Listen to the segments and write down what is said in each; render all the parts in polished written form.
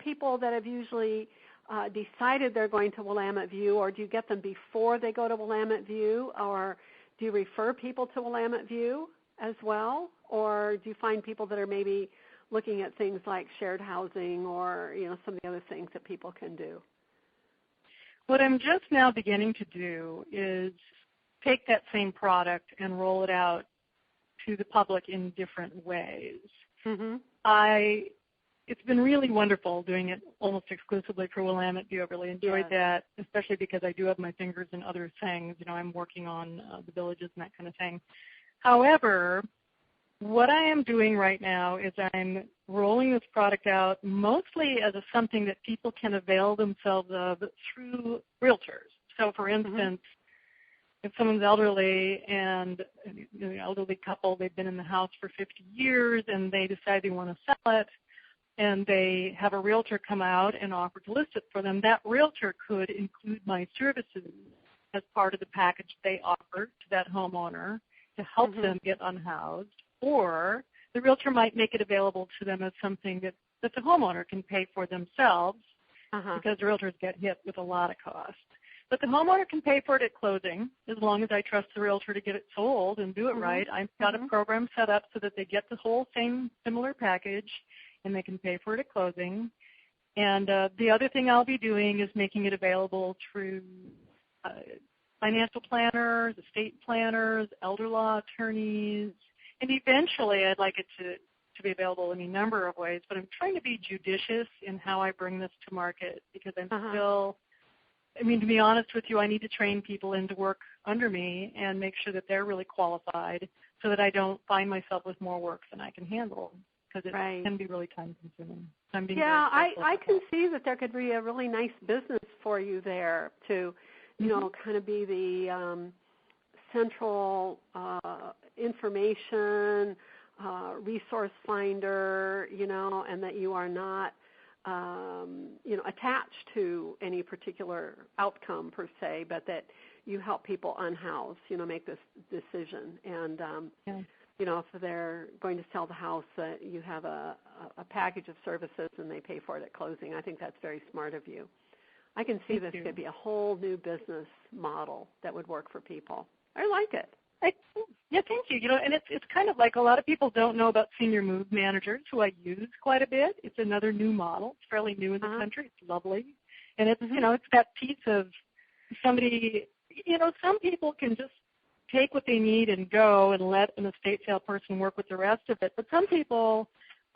people that have usually decided they're going to Willamette View, or do you get them before they go to Willamette View, or do you refer people to Willamette View as well, or do you find people that are maybe looking at things like shared housing or, some of the other things that people can do? What I'm just now beginning to do is take that same product and roll it out to the public in different ways. Mm-hmm. It's been really wonderful doing it almost exclusively for Willamette View. I've really enjoyed that, especially because I do have my fingers in other things. I'm working on the villages and that kind of thing. However, what I am doing right now is I'm rolling this product out mostly as something that people can avail themselves of through realtors. So, for instance, if someone's elderly and an elderly couple, they've been in the house for 50 years and they decide they want to sell it, and they have a realtor come out and offer to list it for them, that realtor could include my services as part of the package they offer to that homeowner to help them get unhoused, or the realtor might make it available to them as something that the homeowner can pay for themselves because realtors get hit with a lot of cost. But the homeowner can pay for it at closing as long as I trust the realtor to get it sold and do it right. I've got a program set up so that they get the whole same similar package and they can pay for it at closing. And the other thing I'll be doing is making it available through financial planners, estate planners, elder law attorneys, and eventually I'd like it to be available in a number of ways. But I'm trying to be judicious in how I bring this to market because I'm still, to be honest with you, I need to train people in to work under me and make sure that they're really qualified so that I don't find myself with more work than I can handle. Because it can be really time-consuming. I can see that there could be a really nice business for you there to, kind of be the central information resource finder, and that you are not, attached to any particular outcome per se, but that you help people unhouse, make this decision. And if they're going to sell the house, you have a package of services and they pay for it at closing. I think that's very smart of you. I can see this could be a whole new business model that would work for people. I like it. Thank you. And it's kind of like a lot of people don't know about senior move managers, who I use quite a bit. It's another new model. It's fairly new in the country. It's lovely. And it's, it's that piece of somebody, some people can just take what they need and go and let an estate sale person work with the rest of it. But some people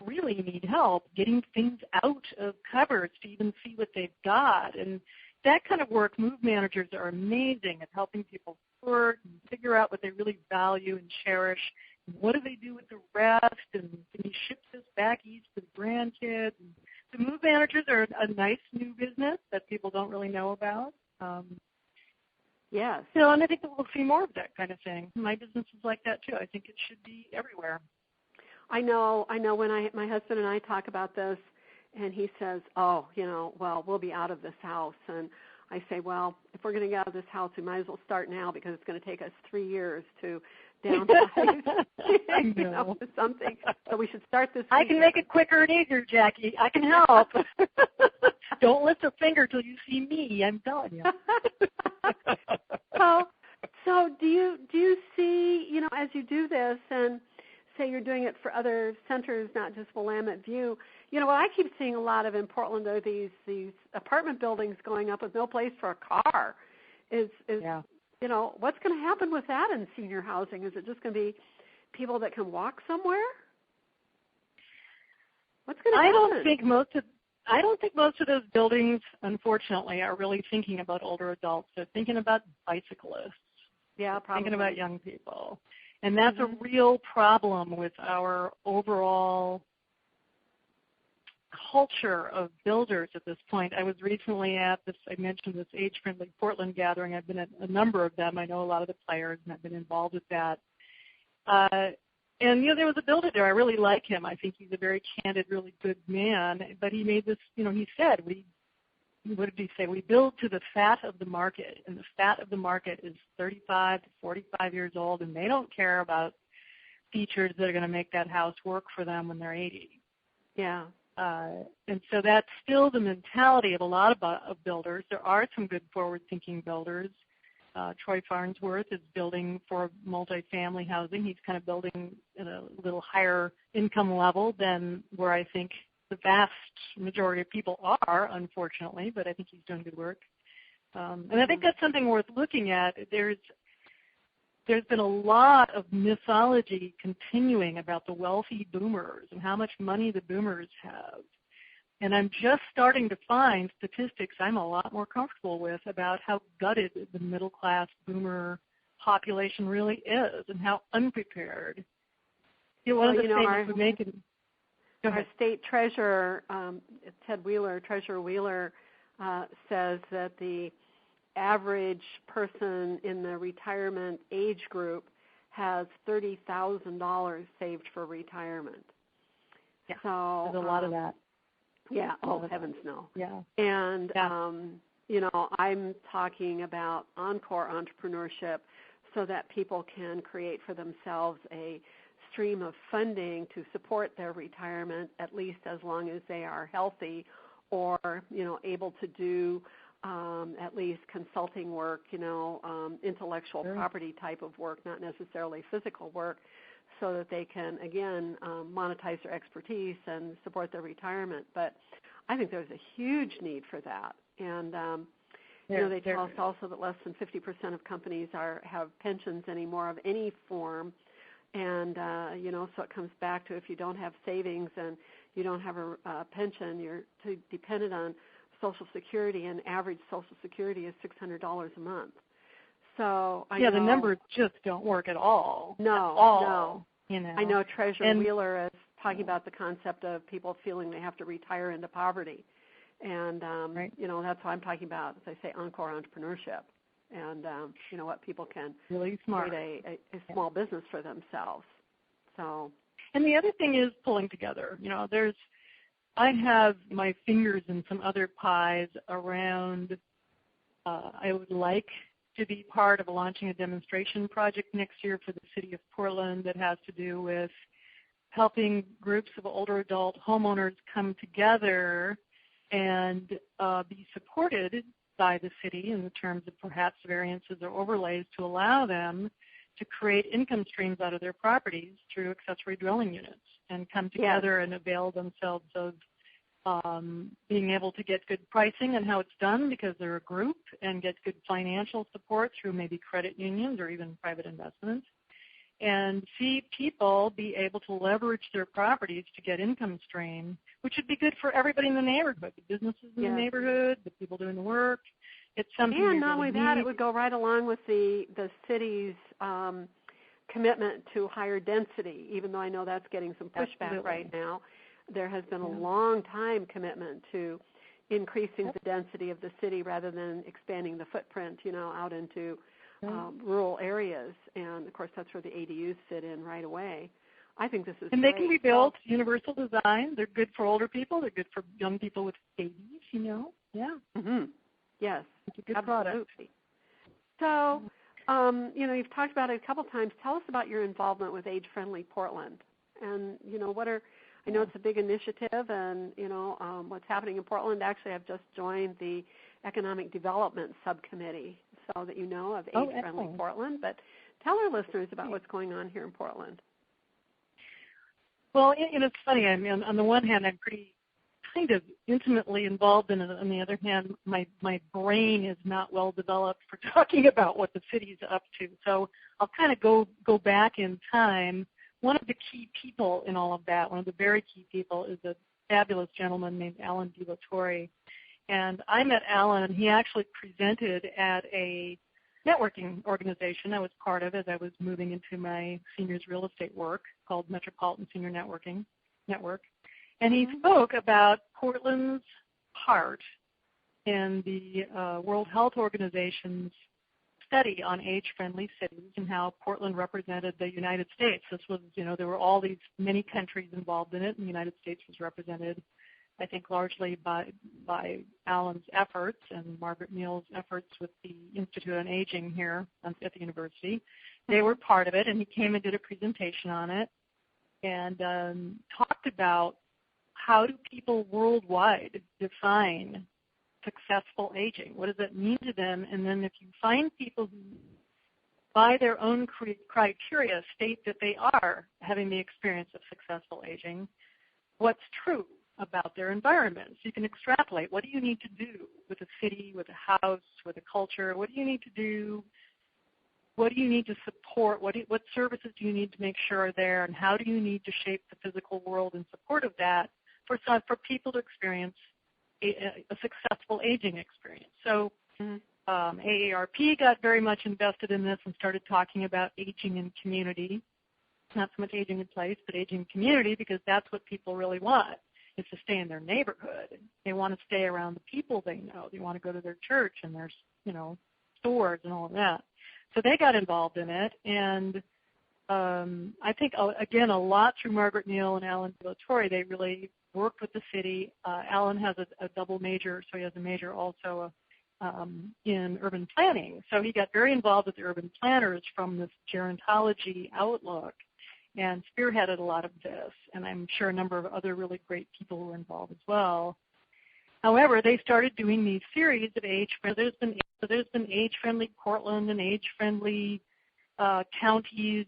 really need help getting things out of cupboards to even see what they've got. And that kind of work, move managers are amazing at helping people sort and figure out what they really value and cherish. And what do they do with the rest? And can you ship this back east to the grandkids? And the move managers are a nice new business that people don't really know about. Yes. And I think that we'll see more of that kind of thing. My business is like that too. I think it should be everywhere. I know. When my husband and I talk about this, and he says, we'll be out of this house. And I say, well, if we're going to get out of this house, we might as well start now because it's going to take us 3 years to downsize to something. So we should start this weekend. I can make it quicker and easier, Jackie. I can help. Don't lift a finger till you see me. I'm telling you. So do you see, as you do this and say you're doing it for other centers, not just Willamette View, what I keep seeing a lot of in Portland are these apartment buildings going up with no place for a car. What's going to happen with that in senior housing? Is it just going to be people that can walk somewhere? What's going to happen? I don't think most of those buildings, unfortunately, are really thinking about older adults. They're thinking about bicyclists. Yeah, probably. Thinking about young people. And that's a real problem with our overall culture of builders at this point. I was recently at I mentioned this age-friendly Portland gathering. I've been at a number of them. I know a lot of the players, and I've been involved with that. And, there was a builder there. I really like him. I think he's a very candid, really good man. But he made this, he said, what did he say? We build to the fat of the market, and the fat of the market is 35 to 45 years old, and they don't care about features that are going to make that house work for them when they're 80. Yeah. And so that's still the mentality of a lot of builders. There are some good forward-thinking builders. Troy Farnsworth is building for multifamily housing. He's kind of building at a little higher income level than where I think the vast majority of people are, unfortunately, but I think he's doing good work. And I think that's something worth looking at. There's been a lot of mythology continuing about the wealthy boomers and how much money the boomers have. And I'm just starting to find statistics I'm a lot more comfortable with about how gutted the middle-class boomer population really is and how unprepared. One of the statements we make in our state treasurer, Treasurer Wheeler, says that the average person in the retirement age group has $30,000 saved for retirement. Yeah, so there's a lot of that. Yeah, heavens no. Yeah. And, I'm talking about encore entrepreneurship so that people can create for themselves a stream of funding to support their retirement, at least as long as they are healthy or, able to do at least consulting work, intellectual property type of work, not necessarily physical work, so that they can, again, monetize their expertise and support their retirement. But I think there's a huge need for that. And, they tell us also that less than 50% of companies have pensions anymore of any form. And, so it comes back to if you don't have savings and you don't have a pension, you're dependent on Social Security, and average Social Security is $600 a month. So the numbers just don't work at all. No. I know Treasurer Wheeler is talking about the concept of people feeling they have to retire into poverty. And, that's what I'm talking about, as I say, encore entrepreneurship. And, what people can really smart. create a small business for themselves. So. And the other thing is pulling together. I have my fingers in some other pies around, I would like to be part of launching a demonstration project next year for the city of Portland that has to do with helping groups of older adult homeowners come together and be supported by the city in the terms of perhaps variances or overlays to allow them to create income streams out of their properties through accessory dwelling units and come together and avail themselves of being able to get good pricing on how it's done because they're a group, and get good financial support through maybe credit unions or even private investments, and see people be able to leverage their properties to get income stream, which would be good for everybody in the neighborhood, the businesses in the neighborhood, the people doing the work. It's something. And not only that, it would go right along with the city's commitment to higher density, even though I know that's getting some pushback right now. There has been a long time commitment to increasing the density of the city rather than expanding the footprint, out into rural areas. And, of course, that's where the ADUs fit in right away. I think this is And great. they can be built universal design. They're good for older people. They're good for young people with babies, Yeah. Mm-hmm. Yes. It's a good absolutely. product. So, you've talked about it a couple times. Tell us about your involvement with Age-Friendly Portland. And, I know it's a big initiative, and, what's happening in Portland. Actually, I've just joined the Economic Development Subcommittee, so that of Age-Friendly Portland. But tell our listeners about what's going on here in Portland. Well, it's funny. I mean, on the one hand, I'm pretty kind of intimately involved in it. On the other hand, my brain is not well developed for talking about what the city's up to. So I'll kind of go back in time. One of the key people in all of that, one of the very key people, is a fabulous gentleman named Alan DiLatorre. And I met Alan, and he actually presented at a networking organization I was part of as I was moving into my seniors real estate work called Metropolitan Senior Network. And he spoke about Portland's part in the World Health Organization's study on age-friendly cities and how Portland represented the United States. This was, there were all these many countries involved in it, and the United States was represented, I think, largely by Alan's efforts and Margaret Neal's efforts with the Institute on Aging here at the university. They were part of it, and he came and did a presentation on it and talked about how do people worldwide define successful aging? What does that mean to them? And then if you find people who, by their own criteria, state that they are having the experience of successful aging, what's true about their environment? So you can extrapolate. What do you need to do with a city, with a house, with a culture? What do you need to do? What do you need to support? What services do you need to make sure are there? And how do you need to shape the physical world in support of that for people to experience a successful aging experience? So AARP got very much invested in this and started talking about aging in community. Not so much aging in place, but aging in community, because that's what people really want, is to stay in their neighborhood. They want to stay around the people they know. They want to go to their church and their, stores and all of that. So they got involved in it, and I think, again, a lot through Margaret Neal and Alan Torrey. They really worked with the city. Alan has a double major, so he has a major also in urban planning. So he got very involved with the urban planners from this gerontology outlook and spearheaded a lot of this, and I'm sure a number of other really great people were involved as well. However, they started doing these series of age-friendly. There's been age-friendly Portland and age-friendly counties,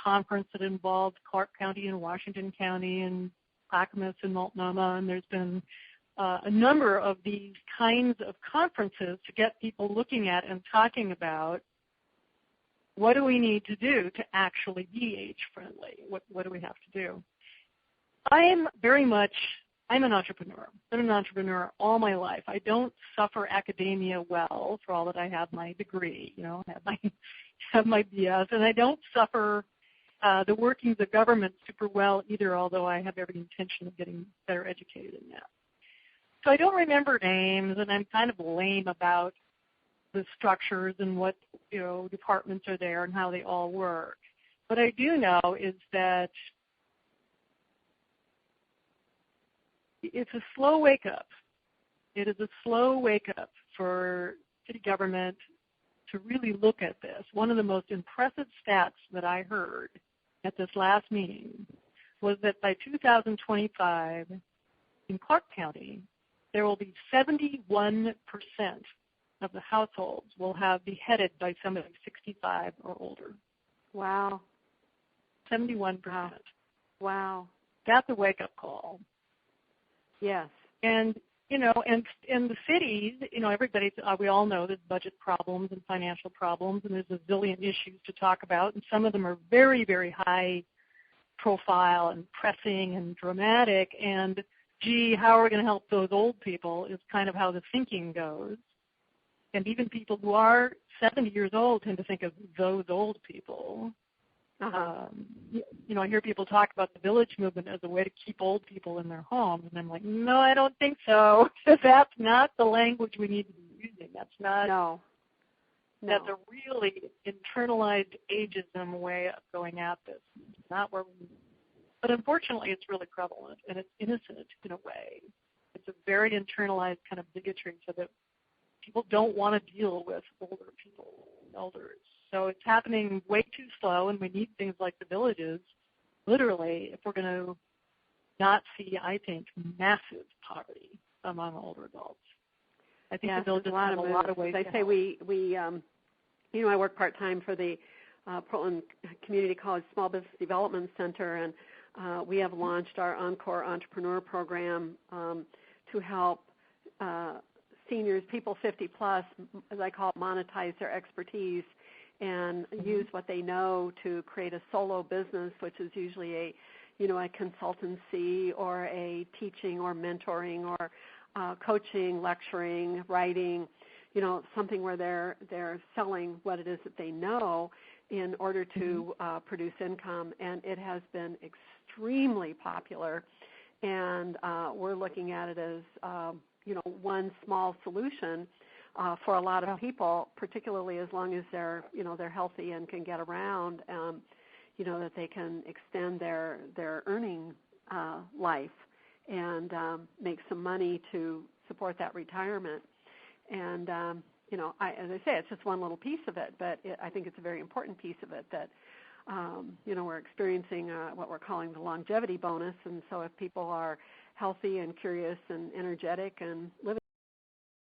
conference that involved Clark County and Washington County and Clackamas and Multnomah, and there's been a number of these kinds of conferences to get people looking at and talking about what do we need to do to actually be age-friendly? What do we have to do? I'm an entrepreneur. I've been an entrepreneur all my life. I don't suffer academia well, for all that I have my degree, have my BS, and I don't suffer the workings of government super well either, although I have every intention of getting better educated in that. So I don't remember names, and I'm kind of lame about the structures and what departments are there and how they all work. What I do know is that it's a slow wake-up. It is a slow wake-up for city government to really look at this. One of the most impressive stats that I heard at this last meeting was that by 2025 in Clark County, there will be 71% of the households will be headed by somebody 65 or older. Wow. 71%. Wow. That's a wake-up call. Yes. And, and in the cities, we all know there's budget problems and financial problems, and there's a zillion issues to talk about, and some of them are very, very high profile and pressing and dramatic, and, how are we going to help those old people is kind of how the thinking goes. And even people who are 70 years old tend to think of those old people. I hear people talk about the village movement as a way to keep old people in their homes, and I'm like, no, I don't think so. That's not the language we need to be using. That's not. No. That's a really internalized ageism way of going at this. It's not where we. But unfortunately, it's really prevalent, and it's innocent in a way. It's a very internalized kind of bigotry, so that people don't want to deal with older people, elders. So it's happening way too slow, and we need things like the villages, literally, if we're going to not see, I think, massive poverty among older adults. I think the villages have a lot of ways to help. I work part-time for the Portland Community College Small Business Development Center, and we have launched our Encore Entrepreneur Program to help seniors, people 50 plus, as I call it, monetize their expertise and use what they know to create a solo business, which is usually a consultancy or a teaching or mentoring or coaching, lecturing, writing, something where they're selling what it is that they know in order to produce income. And it has been extremely popular, and we're looking at it as one small solution for a lot of people, particularly as long as they're healthy and can get around, that they can extend their earning life and make some money to support that retirement. And as I say, it's just one little piece of it, but I think it's a very important piece of it that we're experiencing what we're calling the longevity bonus. And so if people are healthy and curious and energetic and living